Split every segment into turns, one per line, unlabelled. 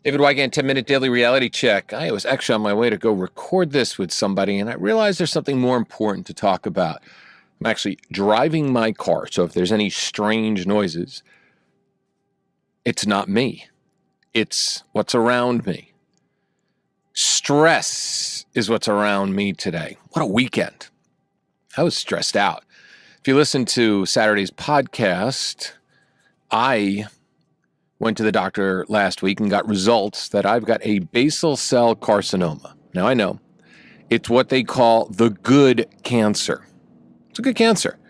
David Wygant, 10-minute daily reality check. I was actually on my way to go record this with somebody, and I realized there's something more important to talk about. I'm actually driving my car, so if there's any strange noises, it's not me. It's what's around me. Stress is what's around me today. What a weekend. I was stressed out. If you listen to Saturday's podcast, I went to the doctor last week and got results that I've got a basal cell carcinoma. Now, I know it's what they call the good cancer. It's a good cancer.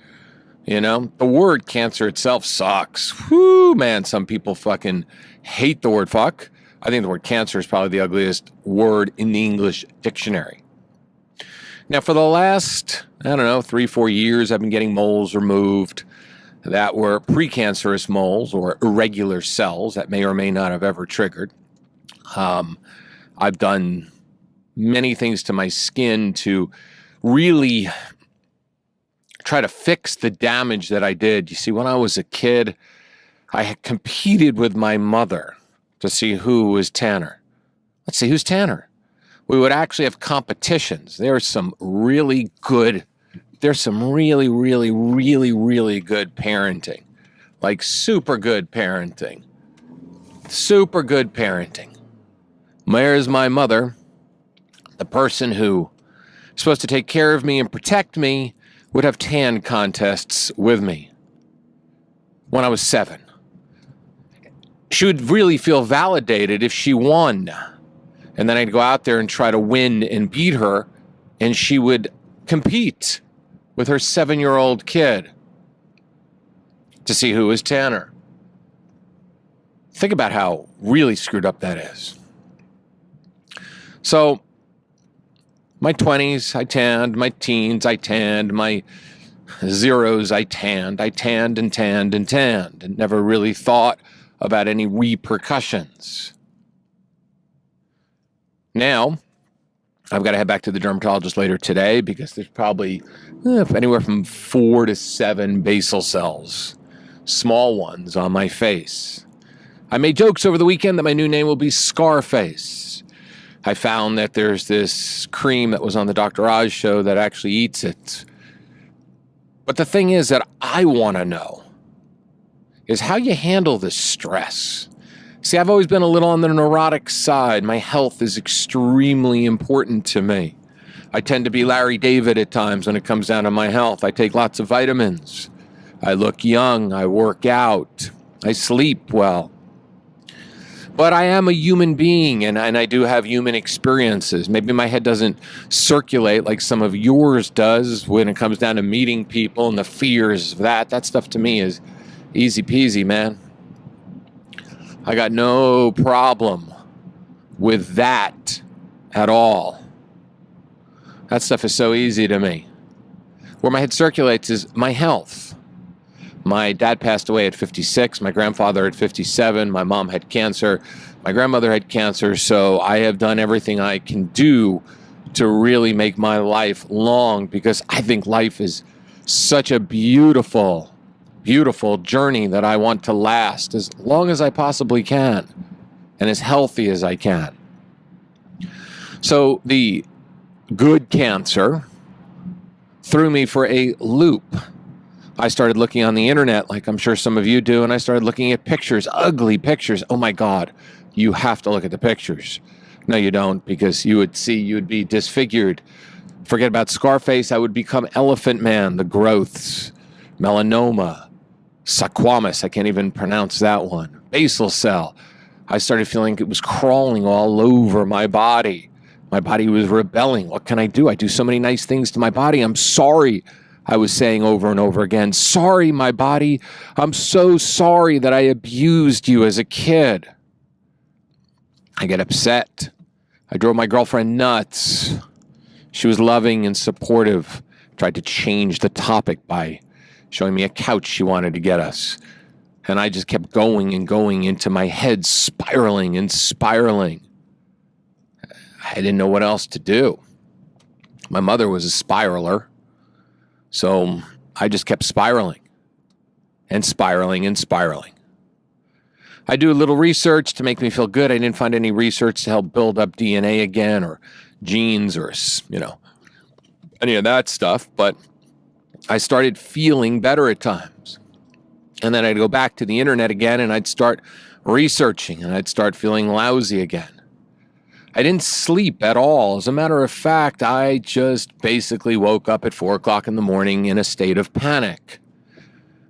You know, the word cancer itself sucks. Whoo, man, some people fucking hate the word fuck. I think the word cancer is probably the ugliest word in the English dictionary. Now, for the last, 3-4 years, I've been getting moles removed that were precancerous moles or irregular cells that may or may not have ever triggered. I've done many things to my skin to really try to fix the damage that I did. You see, when I was a kid, I had competed with my mother to see who was tanner. Let's see, who's tanner? We would actually have competitions. There's some really good parenting. Like super good parenting. Super good parenting. There's my mother, the person who is supposed to take care of me and protect me, would have tan contests with me when I was 7. She would really feel validated if she won. And then I'd go out there and try to win and beat her, and she would compete with her 7-year-old kid to see who was tanner. Think about how really screwed up that is. So, my 20s, I tanned. My teens, I tanned. My zeros, I tanned. I tanned and tanned and tanned and never really thought about any repercussions. Now, I've got to head back to the dermatologist later today because there's probably anywhere from 4 to 7 basal cells, small ones, on my face. I made jokes over the weekend that my new name will be Scarface. I found that there's this cream that was on the Dr. Oz show that actually eats it. But the thing is that I want to know is how you handle this stress. See, I've always been a little on the neurotic side. My health is extremely important to me. I tend to be Larry David at times when it comes down to my health. I take lots of vitamins. I look young. I work out. I sleep well. But I am a human being, and I do have human experiences. Maybe my head doesn't circulate like some of yours does when it comes down to meeting people and the fears of that. That stuff to me is easy peasy, man. I got no problem with that at all. That stuff is so easy to me. Where my head circulates is my health. My dad passed away at 56. My grandfather at 57. My mom had cancer. My grandmother had cancer. So I have done everything I can do to really make my life long because I think life is such a beautiful journey that I want to last as long as I possibly can and as healthy as I can. So the good cancer threw me for a loop. I started looking on the internet like I'm sure some of you do, and I started looking at pictures, ugly pictures. Oh my God, you have to look at the pictures. No, you don't, because you would be disfigured. Forget about Scarface, I would become Elephant Man, the growths, melanoma, sarcomas, I can't even pronounce that one. Basal cell. I started feeling it was crawling all over my body. My body was rebelling. What can I do? I do so many nice things to my body. I'm sorry, I was saying over and over again. Sorry, my body. I'm so sorry that I abused you as a kid. I get upset. I drove my girlfriend nuts. She was loving and supportive. Tried to change the topic by showing me a couch she wanted to get us. And I just kept going and going into my head, spiraling and spiraling. I didn't know what else to do. My mother was a spiraler. So I just kept spiraling and spiraling and spiraling. I do a little research to make me feel good. I didn't find any research to help build up DNA again or genes or, any of that stuff. But I started feeling better at times. And then I'd go back to the internet again and I'd start researching and I'd start feeling lousy again. I didn't sleep at all. As a matter of fact, I just basically woke up at 4 o'clock in the morning in a state of panic.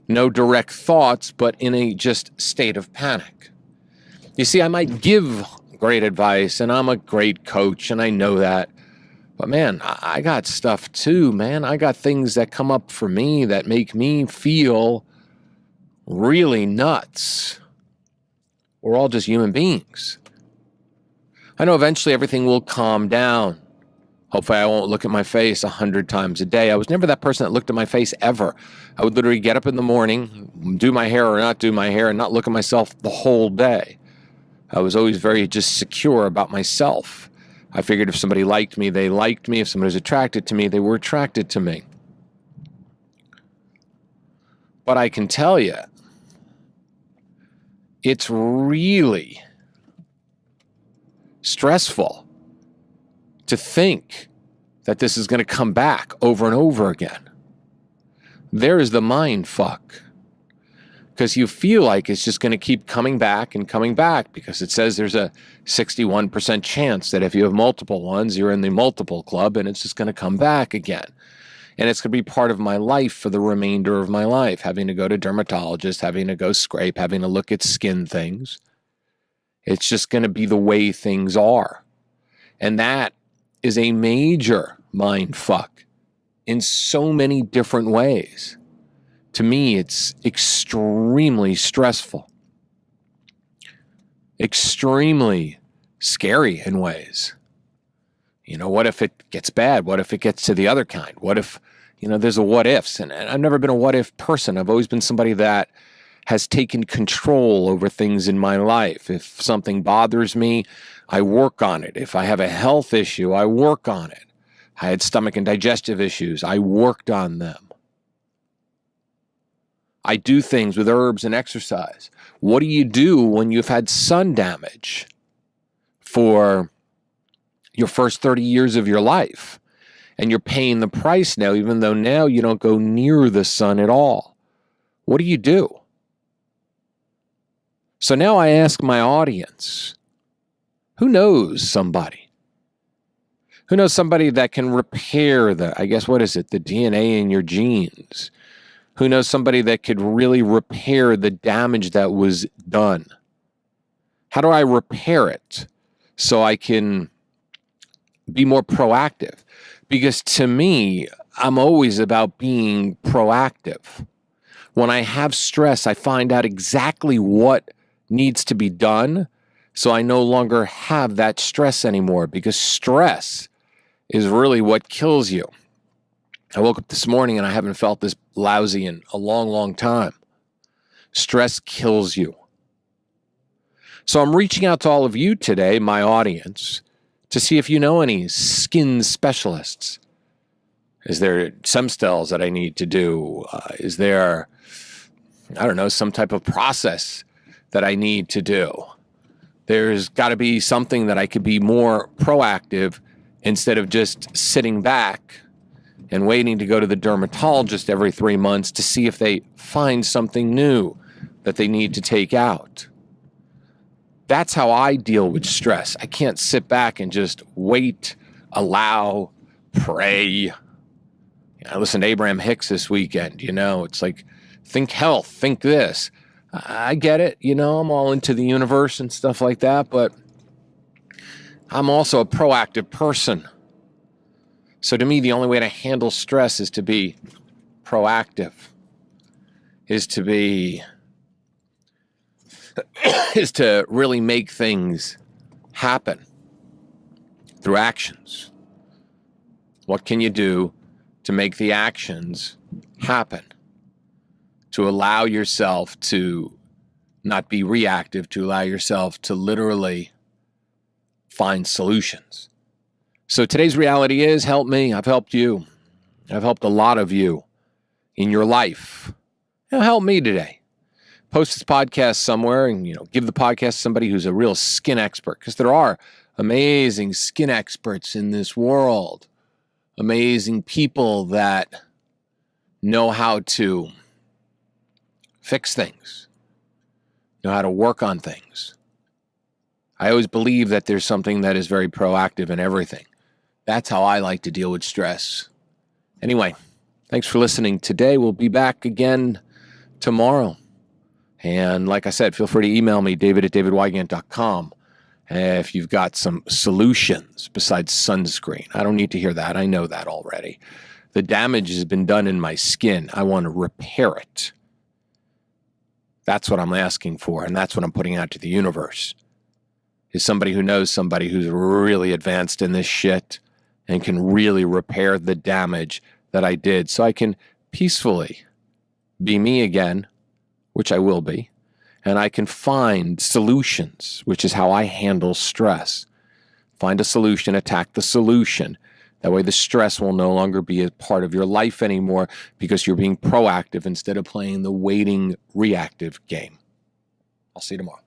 No direct thoughts, but in a just state of panic. You see, I might give great advice and I'm a great coach and I know that. But man, I got stuff too, man. I got things that come up for me that make me feel really nuts. We're all just human beings. I know eventually everything will calm down. Hopefully I won't look at my face 100 times a day. I was never that person that looked at my face ever. I would literally get up in the morning, do my hair or not do my hair, and not look at myself the whole day. I was always very just secure about myself. I figured if somebody liked me, they liked me. If somebody was attracted to me, they were attracted to me. But I can tell you, it's really stressful to think that this is going to come back over and over again. There is the mind fuck. Because you feel like it's just going to keep coming back and coming back because it says there's a 61% chance that if you have multiple ones, you're in the multiple club and it's just going to come back again. And it's going to be part of my life for the remainder of my life, having to go to dermatologists, having to go scrape, having to look at skin things. It's just going to be the way things are. And that is a major mind fuck in so many different ways. To me, it's extremely stressful, extremely scary in ways. What if it gets bad? What if it gets to the other kind? What if, there's a what ifs? And I've never been a what if person. I've always been somebody that has taken control over things in my life. If something bothers me, I work on it. If I have a health issue, I work on it. I had stomach and digestive issues. I worked on them. I do things with herbs and exercise. What do you do when you've had sun damage for your first 30 years of your life? And you're paying the price now, even though now you don't go near the sun at all. What do you do? So now I ask my audience, who knows somebody? Who knows somebody that can repair the DNA in your genes? Who knows somebody that could really repair the damage that was done? How do I repair it so I can be more proactive? Because to me, I'm always about being proactive. When I have stress, I find out exactly what needs to be done so I no longer have that stress anymore, because stress is really what kills you. I woke up this morning and I haven't felt this lousy in a long, long time. Stress kills you. So I'm reaching out to all of you today, my audience, to see if you know any skin specialists. Is there some cells that I need to do? Is there, some type of process that I need to do? There's got to be something that I could be more proactive instead of just sitting back and waiting to go to the dermatologist every 3 months to see if they find something new that they need to take out. That's how I deal with stress. I can't sit back and just wait, allow, pray. I listened to Abraham Hicks this weekend. It's like, think health, think this. I get it. I'm all into the universe and stuff like that, but I'm also a proactive person. So to me, the only way to handle stress is to be proactive, is to really make things happen through actions. What can you do to make the actions happen? To allow yourself to not be reactive, to allow yourself to literally find solutions. So today's reality is, help me. I've helped you. I've helped a lot of you in your life. Help me today. post this podcast somewhere and, give the podcast to somebody who's a real skin expert, because there are amazing skin experts in this world. Amazing people that know how to fix things, know how to work on things. I always believe that there's something that is very proactive in everything. That's how I like to deal with stress. Anyway, thanks for listening today. We'll be back again tomorrow. And like I said, feel free to email me, david@davidwygant.com. If you've got some solutions besides sunscreen. I don't need to hear that. I know that already. The damage has been done in my skin. I want to repair it. That's what I'm asking for, and that's what I'm putting out to the universe. Is somebody who knows somebody who's really advanced in this shit and can really repair the damage that I did, so I can peacefully be me again, which I will be. And I can find solutions, which is how I handle stress. Find a solution, attack the solution. That way the stress will no longer be a part of your life anymore, because you're being proactive instead of playing the waiting, reactive game. I'll see you tomorrow.